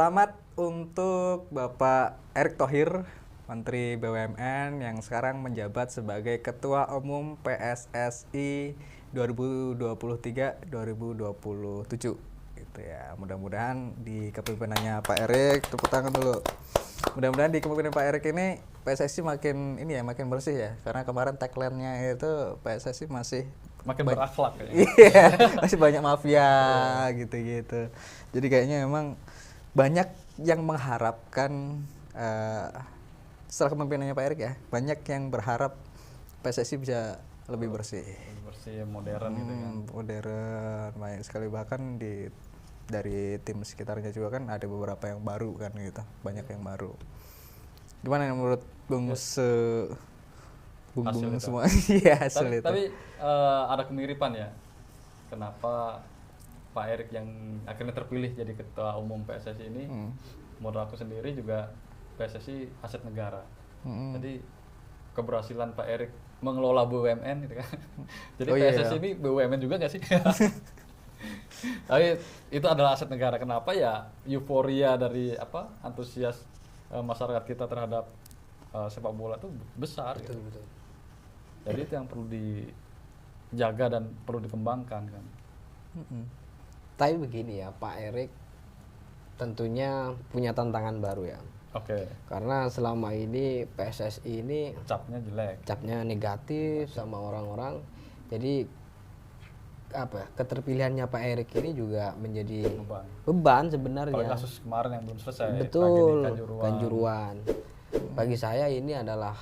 Selamat untuk Bapak Erick Thohir, Menteri BUMN yang sekarang menjabat sebagai Ketua Umum PSSI 2023-2027. Gitu ya. Mudah-mudahan di kepemimpinannya Pak Erick, tepuk tangan dulu. Mudah-mudahan di kepemimpinan Pak Erick ini PSSI makin makin bersih ya. Karena kemarin tagline-nya itu PSSI masih makin berakhlak kayaknya. Iya, masih banyak mafia gitu-gitu. Jadi kayaknya memang banyak yang mengharapkan setelah kepemimpinannya Pak Erick ya, banyak yang berharap PSSI bisa lebih bersih. Bersih, modern gitu kan. Modern, banyak sekali, bahkan dari tim sekitarnya juga kan ada beberapa yang baru kan gitu, banyak yang baru. Gimana menurut Bung Bung semua? Iya, hasil itu. Tapi ada kemiripan ya. Kenapa Pak Erick yang akhirnya terpilih jadi Ketua Umum PSSI ini, menurut aku sendiri juga PSSI aset negara. Jadi keberhasilan Pak Erick mengelola BUMN gitu kan. Jadi PSSI ini BUMN juga nggak sih? Tapi itu adalah aset negara. Kenapa ya? Euforia dari antusias masyarakat kita terhadap sepak bola itu besar. Betul, gitu. betul. Jadi itu yang perlu dijaga dan perlu dikembangkan kan. Tapi begini ya, Pak Erick tentunya punya tantangan baru ya. Oke. Karena selama ini PSSI ini Capnya jelek. capnya negatif sama orang-orang. Jadi keterpilihannya Pak Erick ini juga menjadi beban sebenarnya. Kalau kasus kemarin yang belum selesai. Betul, Kanjuruhan. Kanjuruhan. Bagi saya ini adalah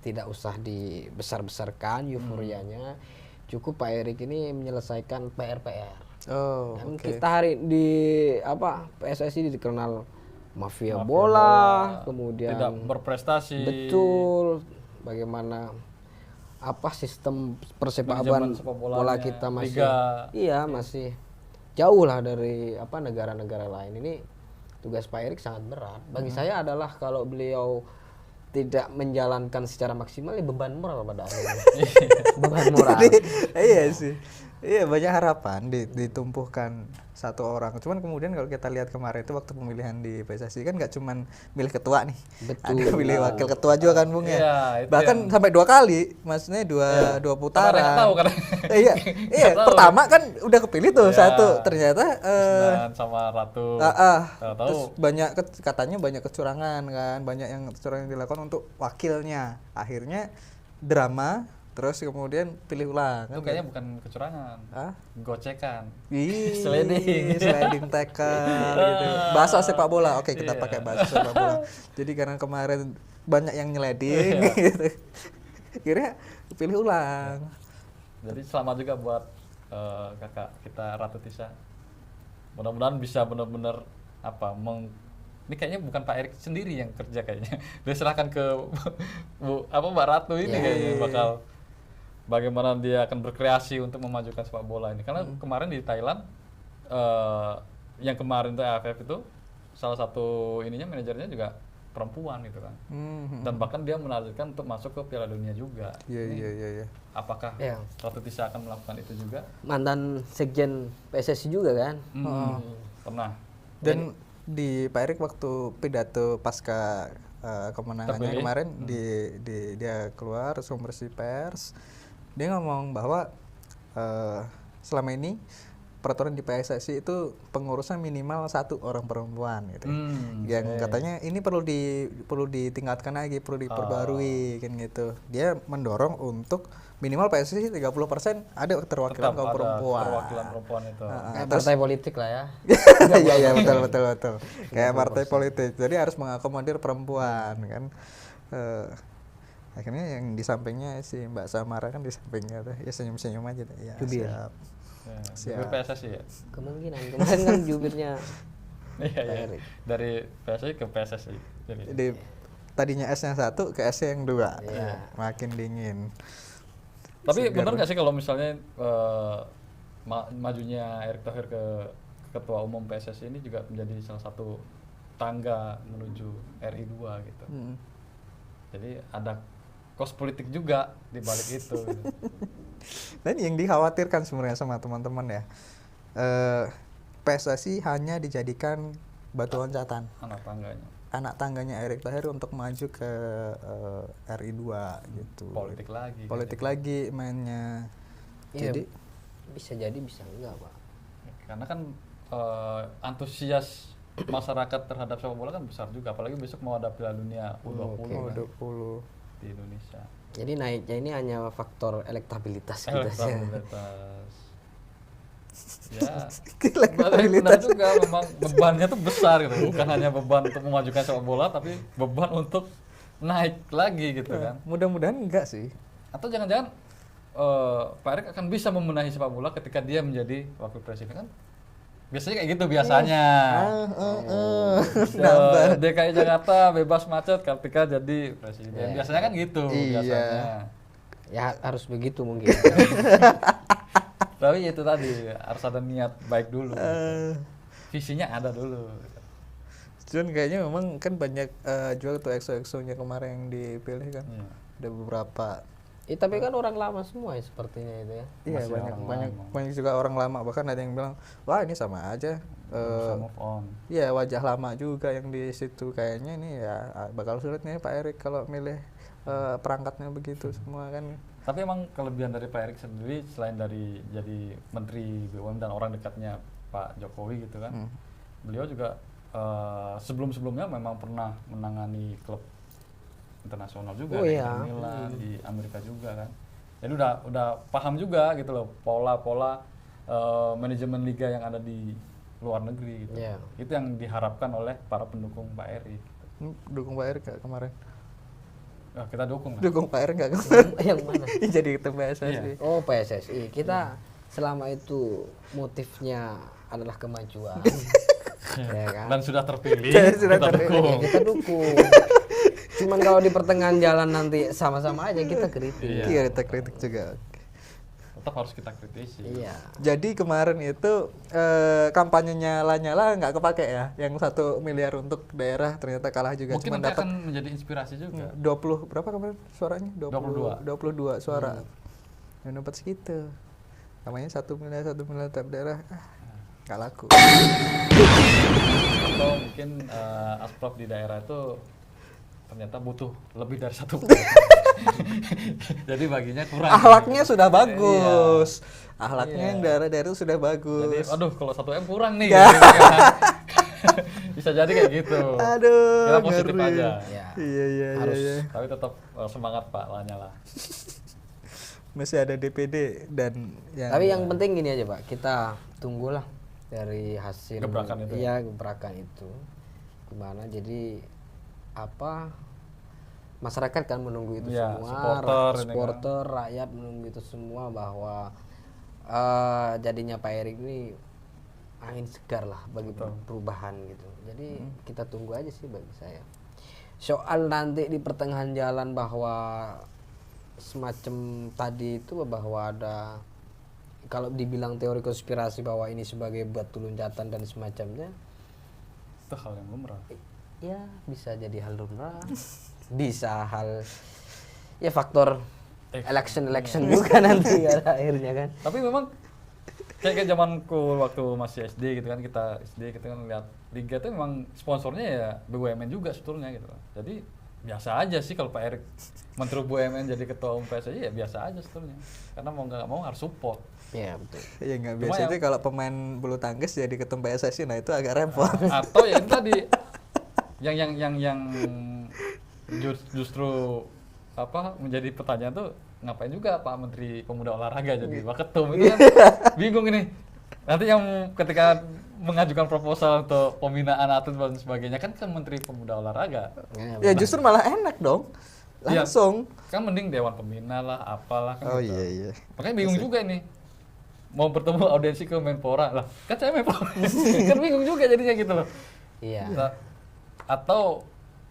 tidak usah dibesar-besarkan euforianya. Cukup Pak Erick ini menyelesaikan PR-PR. Kita hari di PSSI dikenal mafia bola, kemudian tidak berprestasi. Betul. Bagaimana sistem persepakan bola kita masih masih jauh lah dari negara-negara lain. Ini tugas Pak Erick sangat berat. Bagi saya adalah kalau beliau tidak menjalankan secara maksimal beban moral pada akhirnya. Beban moral. Iya sih. Iya, banyak harapan ditumpuhkan satu orang. Cuman kemudian kalau kita lihat kemarin itu waktu pemilihan di PSSI kan nggak cuman milih ketua nih. Betul. Ada milih wakil ketua juga kan Bung ya. Iya, Bahkan sampai 2 kali, maksudnya dua putaran. Nggak tahu kan. Iya, pertama kan udah kepilih tuh satu, ternyata sama Ratu. Terus katanya banyak kecurangan kan, banyak yang kecurangan dilakukan untuk wakilnya. Akhirnya drama. Terus kemudian pilih ulang. Itu kayaknya bukan kecurangan, gocekan, sliding tackle gitu. Bahasa sepak bola, oke kita pakai bahasa sepak bola. Jadi karena kemarin banyak yang nyeleding, gitu. Akhirnya pilih ulang. Jadi selamat juga buat kakak kita Ratu Tisa. Mudah-mudahan bisa benar-benar ini kayaknya bukan Pak Erick sendiri yang kerja kayaknya. Diserahkan ke Mbak Ratu ini kayaknya bakal bagaimana dia akan berkreasi untuk memajukan sepak bola ini. Karena kemarin di Thailand yang kemarin tuh AFF itu salah satu manajernya juga perempuan gitu kan. Dan bahkan dia menargetkan untuk masuk ke Piala Dunia juga. Iya. Apakah Ratu Tisa akan melakukan itu juga? Mantan sekjen PSSI juga kan? Pernah. Dan di Pak Erick waktu pidato pasca kemenangannya kemarin dia keluar konferensi pers, dia ngomong bahwa selama ini peraturan di PSSI itu pengurusan minimal 1 orang perempuan gitu. Yang katanya ini perlu ditingkatkan lagi, perlu diperbarui kan gitu. Dia mendorong untuk minimal PSSI 30% ada keterwakilan kaum perempuan. Perwakilan perempuan itu. Kayak partai politik lah ya. Iya betul. Kayak partai politik. Jadi harus mengakomodir perempuan kan. Akhirnya yang di sampingnya si Mbak Samara kan di sampingnya tuh ya senyum-senyum aja tuh. Ya, Jubir PSSI ya? Kemungkinan kemarin kan jubirnya Iya. Dari PSSI ke PSSI. Jadi tadinya S-nya 1 ke S yang 2. Makin dingin. Tapi benar nggak sih kalau misalnya majunya Erick Thohir ke Ketua Umum PSSI ini juga menjadi salah satu tangga menuju RI 2 gitu. Jadi ada kos politik juga di balik itu. Gitu. Dan yang dikhawatirkan sebenarnya sama teman-teman ya, PSSI hanya dijadikan batu loncatan. Anak tangganya Erick Thohir untuk maju ke RI2 gitu. Politik lagi mainnya. Ya, jadi bisa jadi bisa enggak, Pak. Karena kan antusias masyarakat terhadap sepak bola kan besar juga, apalagi besok mau ada Piala Dunia U20 di Indonesia. Jadi naiknya ini hanya faktor elektabilitas kita sih. Ya, benar juga, memang bebannya tuh besar gitu, bukan hanya beban untuk memajukan sepak bola, tapi beban untuk naik lagi gitu kan. Mudah-mudahan enggak sih. Atau jangan-jangan Pak Erick akan bisa membenahi sepak bola ketika dia menjadi wakil presiden kan? Biasanya kayak gitu biasanya. DKI Jakarta bebas macet ketika jadi presiden. Biasanya kan gitu biasanya. Ya harus begitu mungkin. Tapi itu tadi harus ada niat baik dulu. Visinya ada dulu. Cuman kayaknya memang kan banyak juga tuh EXO-nya kemarin yang dipilih kan. Ada beberapa. Tapi kan orang lama semua ya sepertinya itu ya. Iya, banyak juga orang lama, bahkan ada yang bilang, wah ini sama aja. Move on. Iya, wajah lama juga yang di situ, kayaknya ini ya bakal sulit nih Pak Erick kalau milih perangkatnya begitu semua kan. Tapi emang kelebihan dari Pak Erick sendiri selain dari jadi Menteri BUMN dan orang dekatnya Pak Jokowi gitu kan, beliau juga sebelum-sebelumnya memang pernah menangani klub internasional juga, Milan di Amerika juga kan. Jadi udah paham juga gitu loh pola-pola manajemen liga yang ada di luar negeri gitu. Itu yang diharapkan oleh para pendukung Pak Erick. Dukung Pak Erick gak kemarin? Kita dukung. Dukung Pak Erick gak kemarin? Yang mana? Jadi ketum PSSI. Oh, PSSI. Kita selama itu motifnya adalah kemajuan. Ya kan? Dan sudah terpilih. Kita dukung. Cuman kalau di pertengahan jalan nanti sama-sama aja kita kritik. Iya, kita kritik juga. Tetap harus kita kritisi. Iya. Jadi kemarin itu kampanyenya Lanyala nggak kepake ya, yang 1 miliar untuk daerah ternyata kalah juga. Mungkin nanti akan menjadi inspirasi juga. 20 berapa kemarin suaranya? 22 suara. Yang dapat segitu. Namanya 1 miliar tiap daerah. Nggak laku. Atau mungkin asprop di daerah itu ternyata butuh lebih dari 1 jadi baginya kurang. Akhlaknya sudah bagus. Akhlaknya yang daerah-daerah itu sudah bagus. Jadi aduh kalau 1 M kurang nih gitu, bisa jadi kayak gitu. Aduh, kita positif aja. Iya. Tapi tetap semangat Pak Lanyala. Masih ada DPD dan tapi yang penting gini aja Pak, kita tunggulah dari hasil gebrakan itu. Iya, gebrakan itu gimana. Jadi masyarakat kan menunggu itu semua, supporter rakyat menunggu itu semua, bahwa jadinya Pak Erick ini angin segar lah bagi perubahan gitu. Jadi kita tunggu aja sih bagi saya. Soal nanti di pertengahan jalan bahwa semacam tadi itu, bahwa ada, kalau dibilang teori konspirasi bahwa ini sebagai batu loncatan dan semacamnya, itu hal yang lumrah. Ya bisa jadi hal lumrah, bisa hal ya faktor election juga nanti akhirnya kan. Tapi memang kayak zamanku waktu masih SD gitu kan, kita kan lihat liga itu memang sponsornya ya BUMN juga sebetulnya gitu. Jadi biasa aja sih kalau Pak Erick Menteri BUMN jadi ketua umum PSSI, ya biasa aja sebetulnya. Karena mau nggak mau harus support. Iya betul. Ya nggak biasa itu kalau pemain bulu tangkis jadi ketum PSSI, nah itu agak repot. Atau ya ini tadi yang justru menjadi pertanyaan tuh, ngapain juga Pak Menteri Pemuda Olahraga jadi waketum itu kan. Bingung ini. Nanti yang ketika mengajukan proposal untuk pembinaan atlet dan sebagainya kan Menteri Pemuda Olahraga. Ya justru malah enak dong. Langsung. Ya, kan mending dewan pembina lah, apalah kan. Oh gitu. Iya. Makanya bingung juga ini. Mau bertemu audiensi ke Menpora lah. Kan saya Menpora. Kan bingung juga jadinya gitu loh. Iya. Atau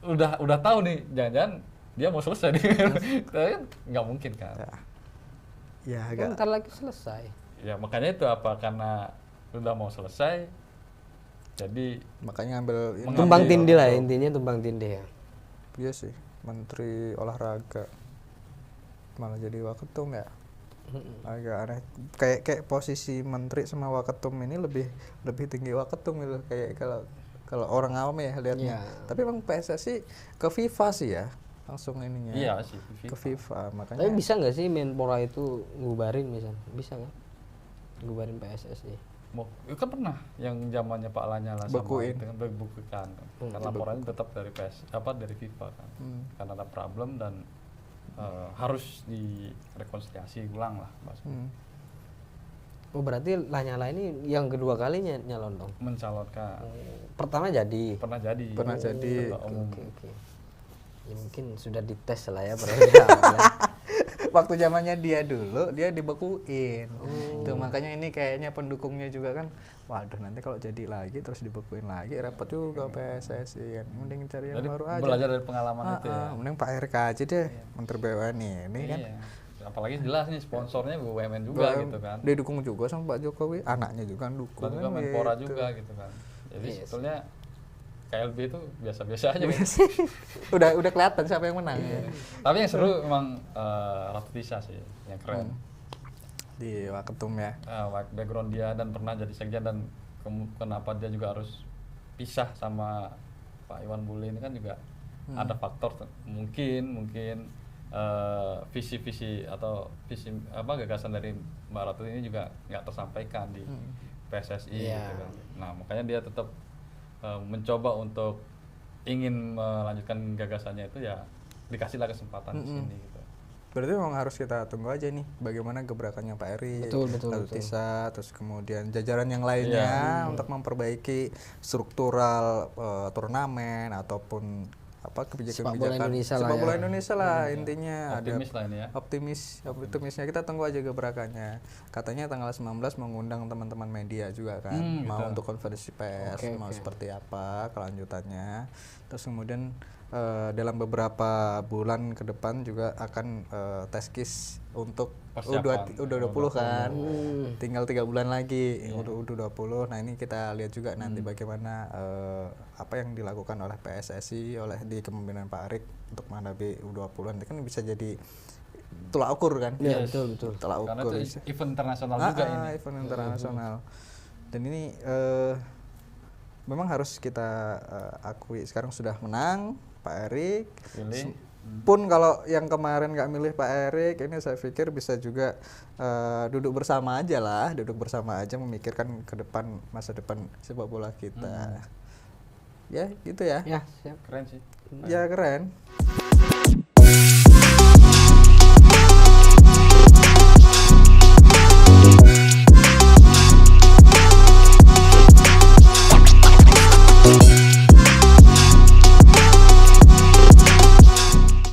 udah tahu nih, jangan-jangan dia mau selesai nih. Kan nggak mungkin kan. Ya agak. Bentar lagi selesai. Ya makanya itu karena udah mau selesai, jadi makanya ngambil tumbang tindih lah, intinya tumbang tindih ya. Iya sih, Menteri Olahraga malah jadi waketum ya. Agak aneh. Kayak posisi menteri sama waketum ini lebih tinggi waketum gitu. Kayak kalau kalau orang awam ya lihatnya. Tapi emang PSSI ke FIFA sih ya langsung ininya. Iya sih, ke FIFA makanya. Tapi bisa nggak sih Menpora itu ngubarin misalnya? Bisa kan? Ngubarin PSSI. Itu kan pernah yang zamannya Pak Lanyala sama Bekuin. itu kan bebukukan. Karena laporannya tetap dari dari FIFA kan. Karena ada problem dan harus direkonsiliasi ulang lah Mas. Oh berarti Lanyala ini yang kedua kalinya nyalon dong? Mencalonkan. Pertama jadi. Pernah jadi. Oke. Ya mungkin sudah dites lah ya peredarannya. Waktu zamannya dia dulu dia dibekuin. Tuh makanya ini kayaknya pendukungnya juga kan, waduh nanti kalau jadi lagi terus dibekuin lagi repot juga PSSI kan. Mending cari yang baru aja. Belajar dari pengalaman itu ya. Mending Pak Erick aja deh, Menteri BUMN ini kan. Apalagi jelas nih sponsornya BUMN juga gitu kan. Dia dukung juga sama Pak Jokowi, anaknya juga dukung. Dan juga Menpora juga gitu kan. Jadi sebetulnya KLB itu biasa-biasa aja. udah kelihatan siapa yang menang. Tapi yang seru memang Ratu Tisha sih, yang keren. Di Waketum ya. Background dia dan pernah jadi sekjen dan kenapa dia juga harus pisah sama Pak Iwan Bule ini kan juga ada faktor mungkin visi-visi atau gagasan dari Mbak Ratu ini juga nggak tersampaikan di PSSI gitu kan. Nah makanya dia tetap mencoba untuk ingin melanjutkan gagasannya itu ya dikasihlah kesempatan di sini gitu. Berarti memang harus kita tunggu aja nih bagaimana gebrakannya Pak Erick, Ratu Tisha, terus kemudian jajaran yang lainnya untuk memperbaiki struktural turnamen ataupun kebijakan-kebijakan sepak bola Indonesia lah intinya. Optimis lah ini ya. Optimisnya kita tunggu aja gebrakannya. Katanya tanggal 19 mengundang teman-teman media juga kan, mau untuk konferensi pers, mau seperti apa kelanjutannya. Terus kemudian dalam beberapa bulan ke depan juga akan tes kis untuk U20 kan. Tinggal 3 bulan lagi untuk U20. Nah, ini kita lihat juga nanti bagaimana apa yang dilakukan oleh PSSI di kepemimpinan Pak Erick untuk menghadapi U20. Nanti kan bisa jadi tolak ukur kan. Iya, betul. Tolak ukur. Karena itu event internasional juga ini. Event internasional. Dan ini memang harus kita akui sekarang sudah menang Pak Erick. Pun kalau yang kemarin nggak milih Pak Erick, ini saya pikir bisa juga duduk bersama aja memikirkan ke depan, masa depan sepak bola kita. Ya gitu ya. Ya siap. Keren sih. Ya keren.